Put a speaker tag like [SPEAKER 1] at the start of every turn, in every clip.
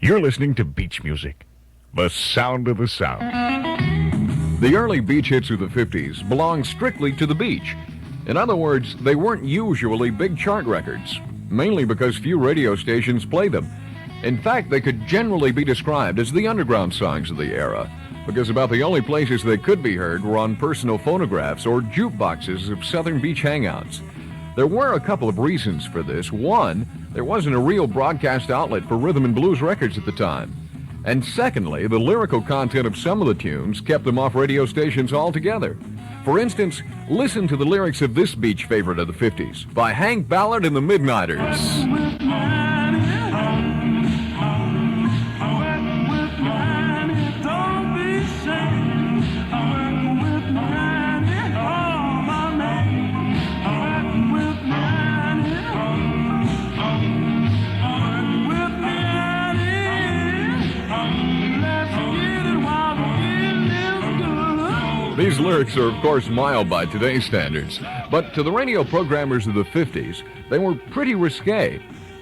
[SPEAKER 1] You're listening to Beach Music, the sound of the South.
[SPEAKER 2] The early beach hits of the 50s belonged strictly to the beach. In other words, they weren't usually big chart records, mainly because few radio stations played them. In fact, they could generally be described as the underground songs of the era, because about the only places they could be heard were on personal phonographs or jukeboxes of southern beach hangouts. There were a couple of reasons for this. One, there wasn't a real broadcast outlet for rhythm and blues records at the time. And secondly, the lyrical content of some of the tunes kept them off radio stations altogether. For instance, listen to the lyrics of this beach favorite of the 50s by Hank Ballard and the Midnighters. These lyrics are, of course, mild by today's standards, but to the radio programmers of the 50s, they were pretty risque,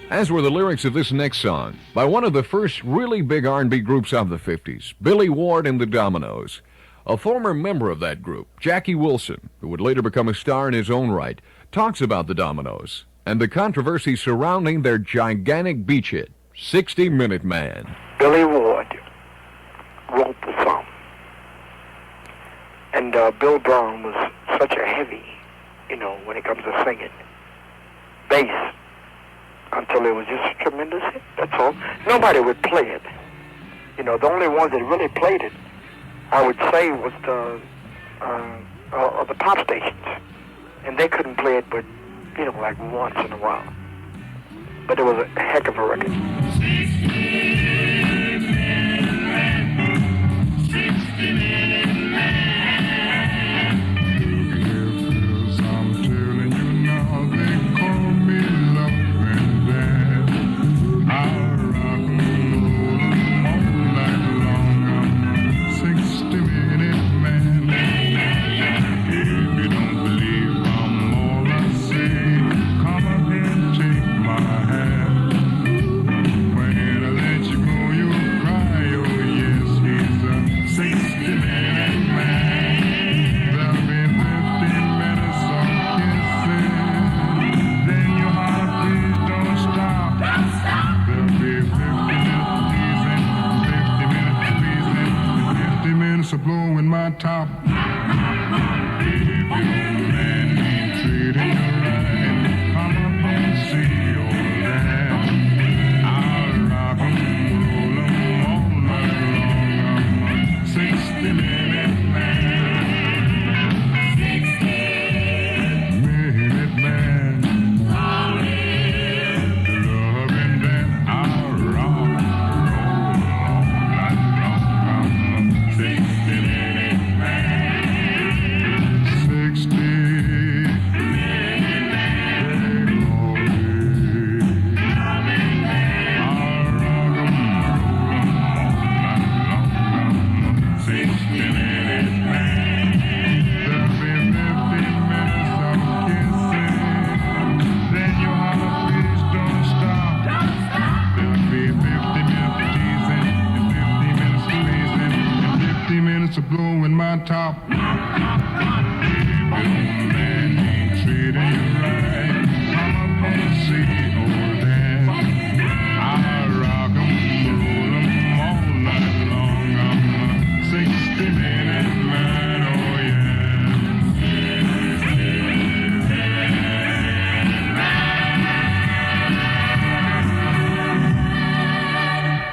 [SPEAKER 2] as were the lyrics of this next song by one of the first really big R&B groups of the 50s, Billy Ward and the Dominoes. A former member of that group, Jackie Wilson, who would later become a star in his own right, talks about the Dominoes and the controversy surrounding their gigantic beach hit, 60-Minute Man.
[SPEAKER 3] Billy Ward wrote the song. And Bill Brown was such a heavy, when it comes to singing. Bass. Until it was just a tremendous hit, that's all. Nobody would play it. The only ones that really played it, I would say, was the pop stations. And they couldn't play it but, like once in a while. But it was a heck of a record.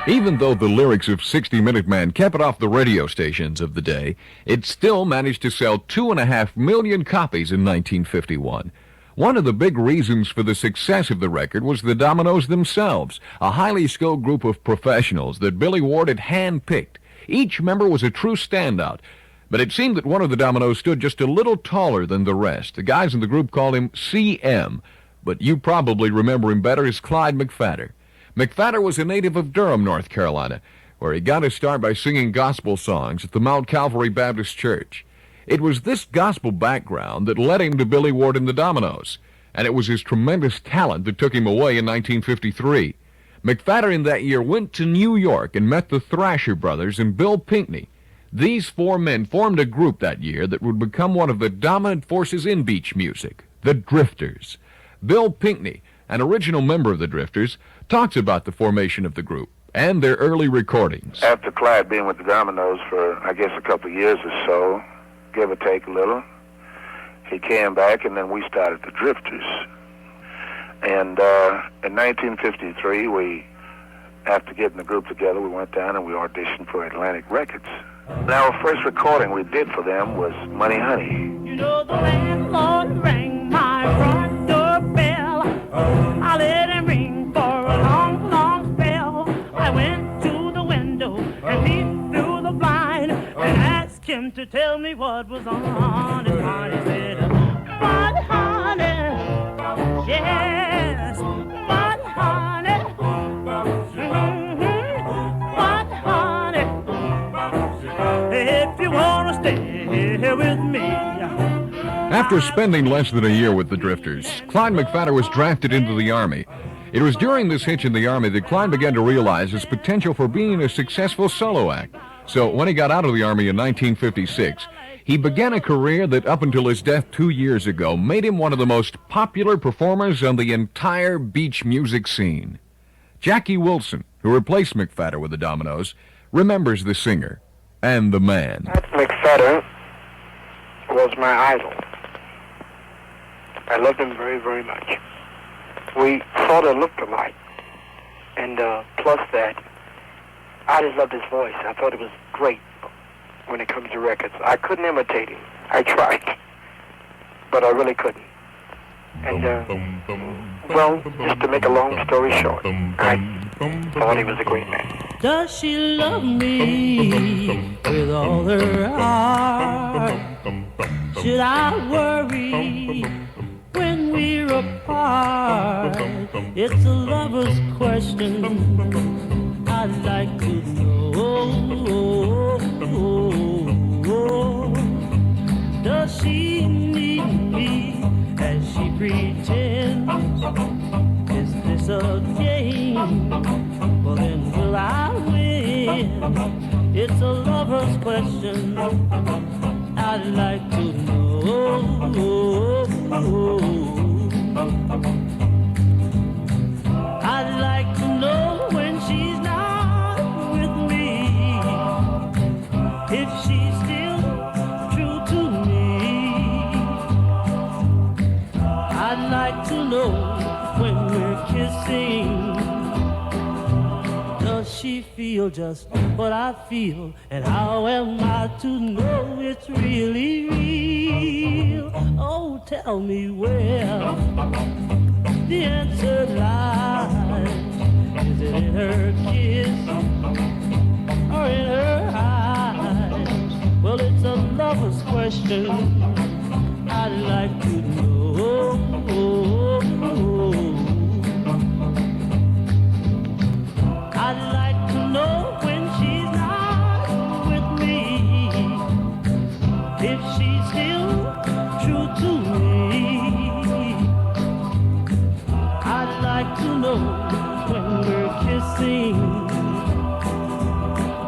[SPEAKER 2] Even though the lyrics of 60-Minute Man kept it off the radio stations of the day, it still managed to sell 2.5 million copies in 1951. One of the big reasons for the success of the record was the Dominoes themselves, a highly skilled group of professionals that Billy Ward had hand-picked. Each member was a true standout, but it seemed that one of the Dominoes stood just a little taller than the rest. The guys in the group called him CM, but you probably remember him better as Clyde McPhatter. McPhatter was a native of Durham, North Carolina, where he got his start by singing gospel songs at the Mount Calvary Baptist Church. It was this gospel background that led him to Billy Ward and the Dominoes, and it was his tremendous talent that took him away in 1953. McPhatter in that year went to New York and met the Thrasher Brothers and Bill Pinkney. These four men formed a group that year that would become one of the dominant forces in beach music, the Drifters. Bill Pinkney, an original member of the Drifters, talks about the formation of the group and their early recordings.
[SPEAKER 4] After Clyde being with the Dominoes for, I guess, a couple of years or so, give or take a little, he came back, and then we started the Drifters. And in 1953, after getting the group together, we went down and we auditioned for Atlantic Records. And our first recording we did for them was Money Honey.
[SPEAKER 5] You know the landlord rang my front doorbell. I let him ring for a long, long spell. I went to the window and peeped through the blind and asked him to tell me what was on his mind. He said, "But honey, yes, but honey, but honey, if you wanna stay here with me."
[SPEAKER 2] After spending less than a year with the Drifters, Clyde McPhatter was drafted into the Army. It was during this hitch in the Army that Clyde began to realize his potential for being a successful solo act. So when he got out of the Army in 1956, he began a career that up until his death 2 years ago made him one of the most popular performers on the entire beach music scene. Jackie Wilson, who replaced McPhatter with the Dominoes, remembers the singer and the man.
[SPEAKER 3] McPhatter was my idol. I loved him very, very much. We sort of looked alike. And plus that, I just loved his voice. I thought it was great when it comes to records. I couldn't imitate him. I tried, but I really couldn't. And, well, just to make a long story short, I thought he was a great man.
[SPEAKER 5] Does she love me with all her heart? Should I worry when we're apart? It's a lover's question I'd like to know. Does she need me as she pretends? Is this a game? Well, then will I win? It's a lover's question I'd like to know. I'd like to know when she's not with me, if she's still true to me. I'd like to know when we're kissing, does she feel just what I feel? And how am I to know it's really real? Oh, tell me where the answer lies. Is it in her kiss or in her eyes? Well, it's a lover's question I'd like to know. I'd like to know when she's not with me, if she's still true to me. I'd like to know when we're kissing,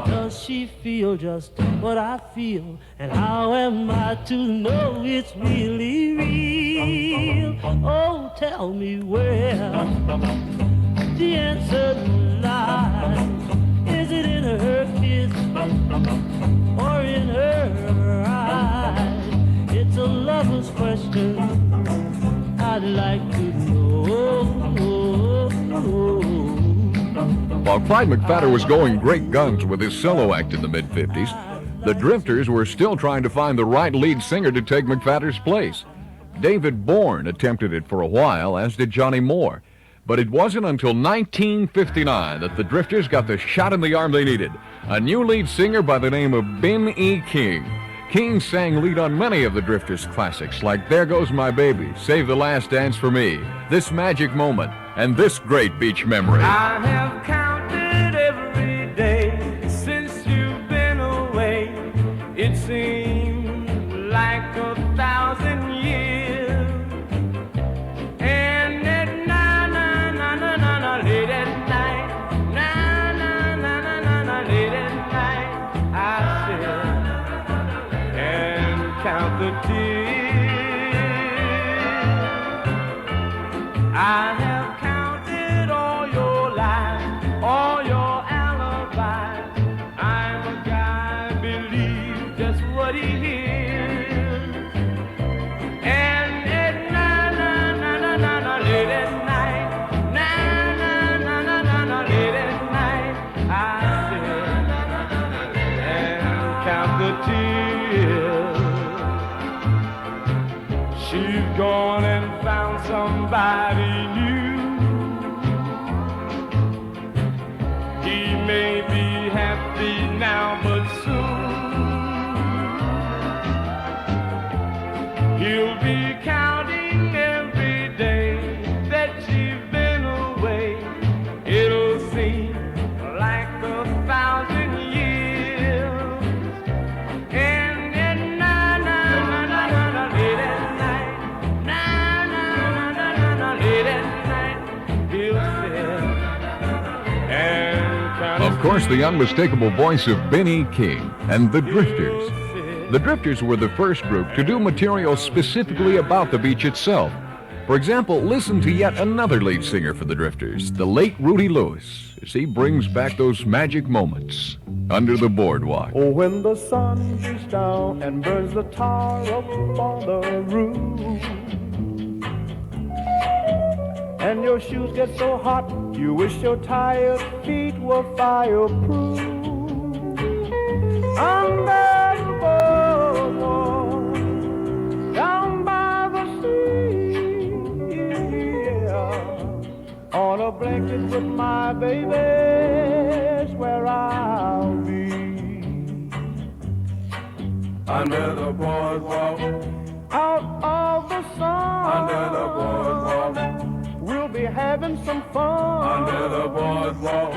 [SPEAKER 5] does she feel just what I feel? And how am I to know it's really real? Oh, tell me where the answer lies. Is it in her kiss or in her eyes? It's a lover's question I'd like to know.
[SPEAKER 2] While Clyde McPhatter was going great guns with his solo act in the mid-50s, the Drifters were still trying to find the right lead singer to take McPhatter's place. David Bourne attempted it for a while, as did Johnny Moore. But it wasn't until 1959 that the Drifters got the shot in the arm they needed, a new lead singer by the name of Ben E. King. King sang lead on many of the Drifters' classics, like There Goes My Baby, Save the Last Dance for Me, This Magic Moment, and this great beach memory.
[SPEAKER 6] I have counted every day since you've been away. It seems like 1,000 years. And at night, late at night, gone and found somebody new. He may be happy now, but soon he'll be counting every day that you've been away. It'll seem like 1,000 years. And then late at night, late at night, he'll sit and
[SPEAKER 2] Of course, the unmistakable voice of Benny King and the Drifters. The Drifters were the first group to do material specifically about the beach itself. For example, listen to yet another lead singer for the Drifters, the late Rudy Lewis, as he brings back those magic moments under the boardwalk.
[SPEAKER 7] Oh, when the sun beats down and burns the tar up on the roof, and your shoes get so hot, you wish your tired feet were fireproof. Under the boardwalk, down by the sea, yeah, on a blanket with my baby's where I'll be.
[SPEAKER 6] under the boardwalk,
[SPEAKER 7] Out of the sun,
[SPEAKER 6] under the boardwalk,
[SPEAKER 7] we'll be having some fun.
[SPEAKER 6] under the boardwalk,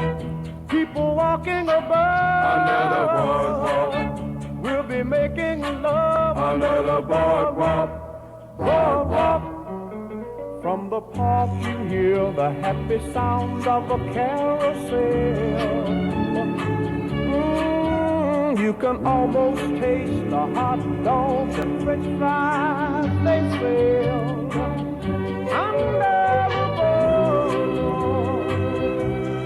[SPEAKER 7] People walking above,
[SPEAKER 6] under the boardwalk,
[SPEAKER 7] we'll be making love
[SPEAKER 6] under the boardwalk,
[SPEAKER 7] boardwalk. From the park you hear the happy sounds of a carousel. You can almost taste the hot dogs and french fries they sell. Under the boardwalk,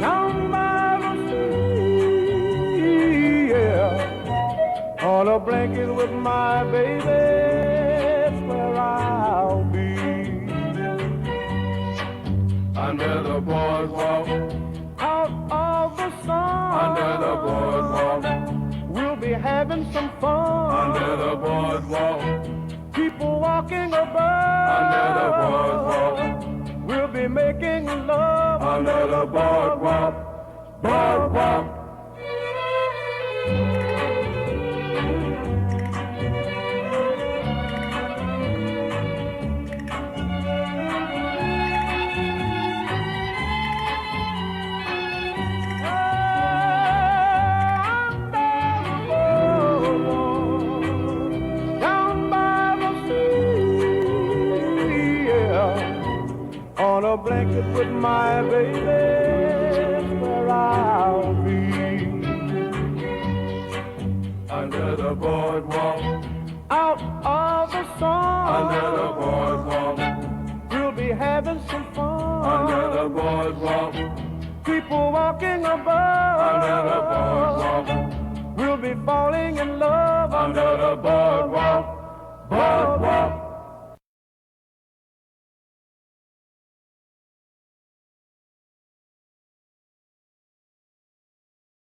[SPEAKER 7] down by the sea, yeah, on a blanket with my baby, it's where I'll be.
[SPEAKER 6] under the boardwalk,
[SPEAKER 7] Out of the sun,
[SPEAKER 6] under the boardwalk,
[SPEAKER 7] we'll be having some fun.
[SPEAKER 6] under the boardwalk,
[SPEAKER 7] People walking above,
[SPEAKER 6] under the boardwalk,
[SPEAKER 7] we'll be making love
[SPEAKER 6] under the boardwalk, boardwalk.
[SPEAKER 7] down by the sea, yeah, on a blanket with my baby, it's where I'll be.
[SPEAKER 6] Under the boardwalk,
[SPEAKER 7] Out of the sun,
[SPEAKER 6] under the boardwalk,
[SPEAKER 7] we'll be having some fun.
[SPEAKER 6] under the boardwalk,
[SPEAKER 7] People walking above,
[SPEAKER 6] under the boardwalk,
[SPEAKER 7] we'll be falling in love
[SPEAKER 6] under the boardwalk.